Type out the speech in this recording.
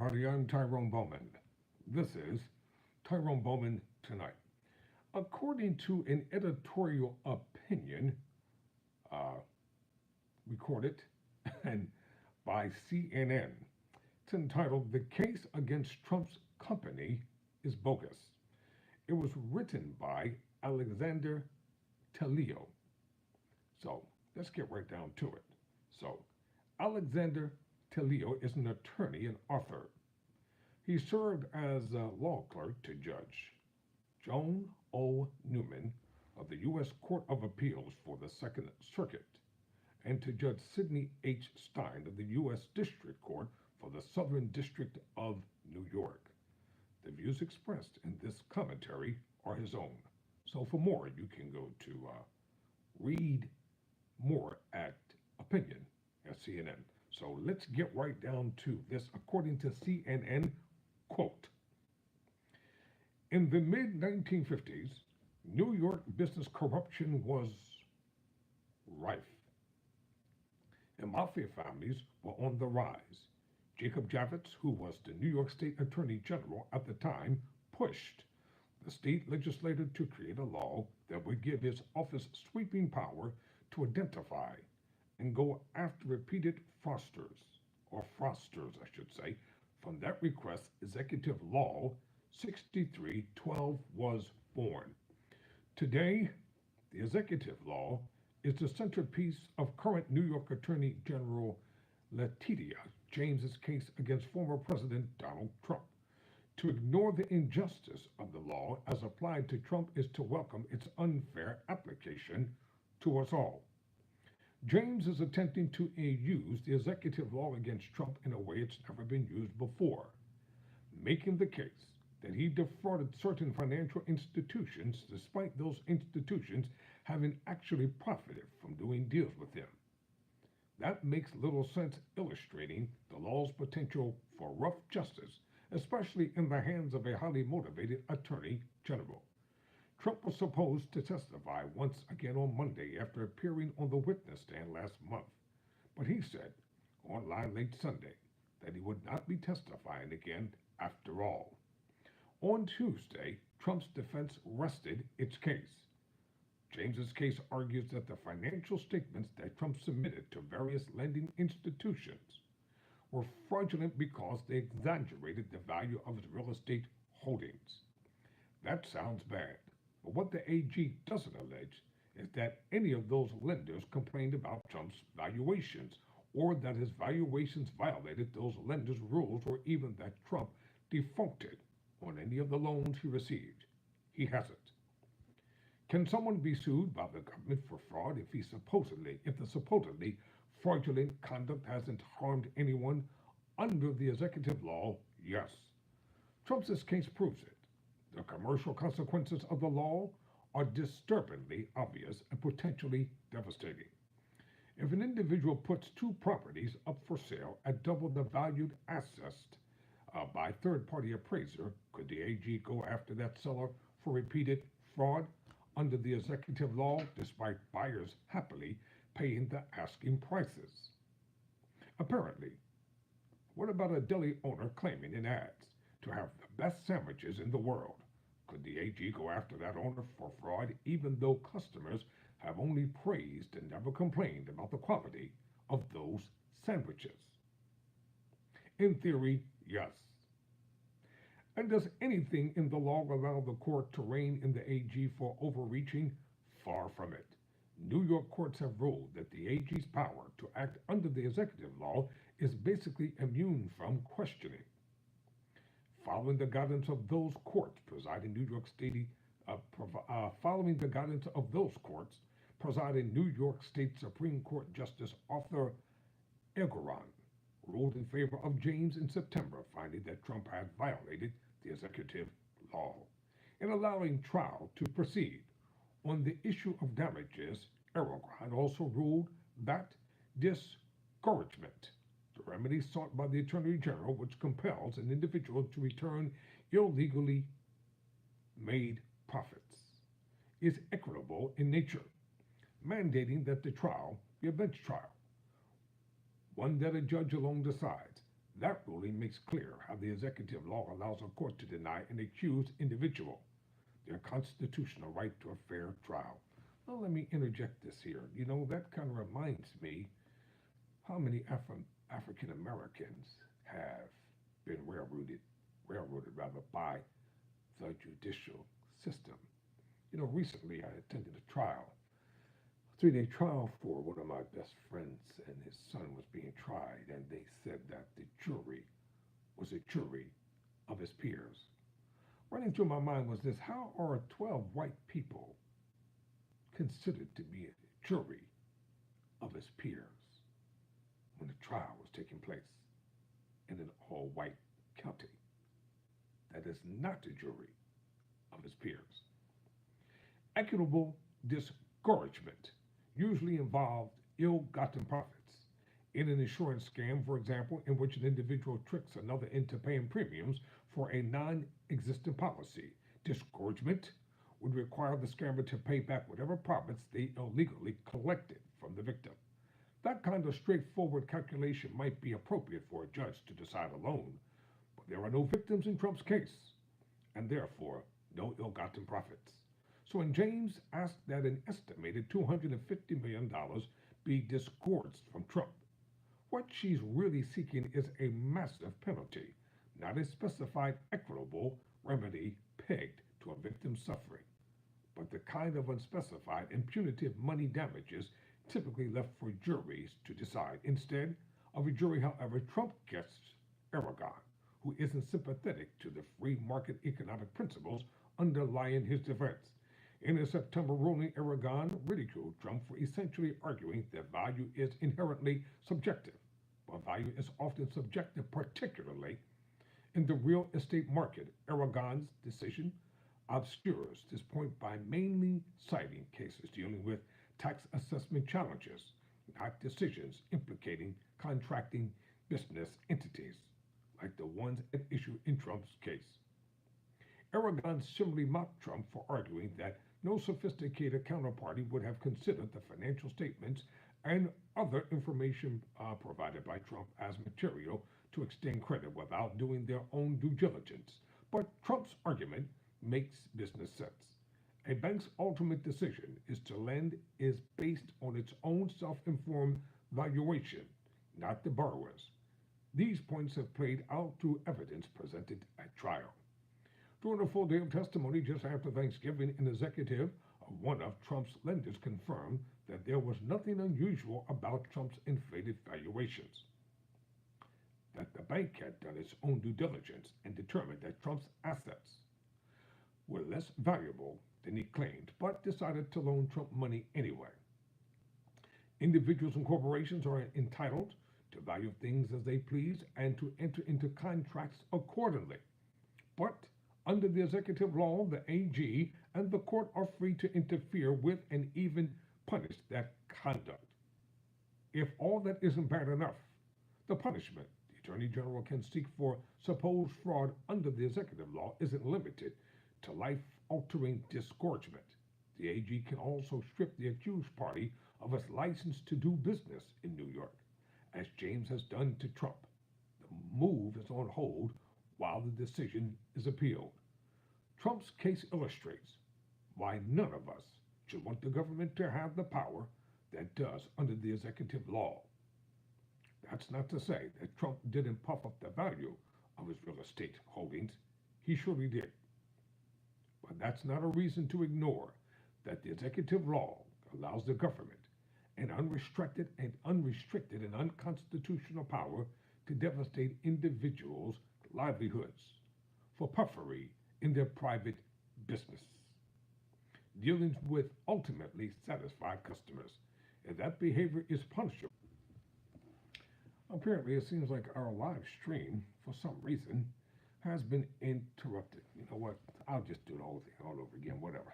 everybody. I'm Tyrone Bowman. This is Tyrone Bowman Tonight. According to an editorial opinion uh, recorded and by CNN, it's entitled "The Case Against Trump's Company is Bogus." It was written by Alexander Telio. So let's get right down to it. So Alexander Telio is an attorney and author. He served as a law clerk to Judge Joan O. Newman of the U.S. Court of Appeals for the Second Circuit and to Judge Sidney H. Stein of the U.S. District Court for the Southern District of New York. The views expressed in this commentary are his own. So for more, you can go to read more at Opinion at CNN. So let's get right down to this. According to CNN, quote, in the mid-1950s, New York business corruption was rife, and mafia families were on the rise. Jacob Javits, who was the New York State Attorney General at the time, pushed the state legislature to create a law that would give his office sweeping power to identify and go after repeated fraudsters, I should say. From that request, Executive Law 6312 was born. Today, the Executive Law is the centerpiece of current New York Attorney General Letitia James's case against former President Donald Trump. To ignore the injustice of the law as applied to Trump is to welcome its unfair application to us all. James is attempting to use the executive law against Trump in a way it's never been used before, making the case that he defrauded certain financial institutions despite those institutions having actually profited from doing deals with him. That makes little sense, illustrating the law's potential for rough justice, especially in the hands of a highly motivated attorney general. Trump was supposed to testify once again on Monday after appearing on the witness stand last month, but he said online late Sunday that he would not be testifying again after all. On Tuesday, Trump's defense rested its case. James's case argues that the financial statements that Trump submitted to various lending institutions were fraudulent because they exaggerated the value of his real estate holdings. That sounds bad. But what the AG doesn't allege is that any of those lenders complained about Trump's valuations, or that his valuations violated those lenders' rules, or even that Trump defaulted on any of the loans he received. He hasn't. Can someone be sued by the government for fraud if the supposedly fraudulent conduct hasn't harmed anyone? Under the executive law, yes. Trump's case proves it. The commercial consequences of the law are disturbingly obvious and potentially devastating. If an individual puts two properties up for sale at double the valued assessed by third-party appraiser, could the AG go after that seller for repeated fraud under the executive law, despite buyers happily paying the asking prices? Apparently. What about a deli owner claiming in ads to have the best sandwiches in the world? Could the AG go after that owner for fraud, even though customers have only praised and never complained about the quality of those sandwiches? In theory, yes. And does anything in the law allow the court to rein in the AG for overreaching? Far from it. New York courts have ruled that the AG's power to act under the executive law is basically immune from questioning. Following the guidance of those courts, presiding New York State Supreme Court Justice Arthur Engoron ruled in favor of James in September, finding that Trump had violated the executive law. In allowing trial to proceed on the issue of damages, Engoron also ruled that disgorgement, the remedy sought by the Attorney General, which compels an individual to return illegally made profits, is equitable in nature, mandating that the trial be a bench trial, one that a judge alone decides. That ruling makes clear how the executive law allows a court to deny an accused individual their constitutional right to a fair trial. Well, let me interject this here. That kind of reminds me how many African Americans have been railroaded rather, by the judicial system. Recently I attended a trial, 3-day trial for one of my best friends, and his son was being tried, and they said that the jury was a jury of his peers. Running through my mind was this: how are 12 white people considered to be a jury of his peers when the trial was taking place in an all white county? That is not a jury of his peers. Equitable disgorgement usually involved ill-gotten profits. In an insurance scam, for example, in which an individual tricks another into paying premiums for a non-existent policy, disgorgement would require the scammer to pay back whatever profits they illegally collected from the victim. That kind of straightforward calculation might be appropriate for a judge to decide alone, but there are no victims in Trump's case, and therefore no ill-gotten profits. So when James asked that an estimated $250 million be disgorged from Trump, what she's really seeking is a massive penalty, not a specified equitable remedy pegged to a victim's suffering, but the kind of unspecified and punitive money damages typically left for juries to decide. Instead of a jury, however, Trump gets Aragon, who isn't sympathetic to the free market economic principles underlying his defense. In a September ruling, Aragon ridiculed Trump for essentially arguing that value is inherently subjective, but value is often subjective, particularly in the real estate market. Aragon's decision obscures this point by mainly citing cases dealing with tax assessment challenges, not decisions implicating contracting business entities like the ones at issue in Trump's case. Aragon similarly mocked Trump for arguing that no sophisticated counterparty would have considered the financial statements and other information provided by Trump as material to extend credit without doing their own due diligence. But Trump's argument makes business sense. A bank's ultimate decision is to lend is based on its own self-informed valuation, not the borrower's. These points have played out through evidence presented at trial. During a full day of testimony just after Thanksgiving, an executive of one of Trump's lenders confirmed that there was nothing unusual about Trump's inflated valuations, that the bank had done its own due diligence and determined that Trump's assets were less valuable than he claimed, but decided to loan Trump money anyway. Individuals and corporations are entitled to value things as they please and to enter into contracts accordingly. But under the executive law, the AG and the court are free to interfere with and even punish that conduct. If all that isn't bad enough, the punishment the Attorney General can seek for supposed fraud under the executive law isn't limited to life-altering disgorgement. The AG can also strip the accused party of its license to do business in New York, as James has done to Trump. The move is on hold while the decision is appealed. Trump's case illustrates why none of us should want the government to have the power that does under the executive law. That's not to say that Trump didn't puff up the value of his real estate holdings. He surely did. But that's not a reason to ignore that the executive law allows the government an unrestricted and unconstitutional power to devastate individuals' livelihoods for puffery in their private business, dealing with ultimately satisfied customers. And that behavior is punishable. Apparently, it seems like our live stream, for some reason, has been interrupted. You know what? I'll just do the whole thing all over again, whatever.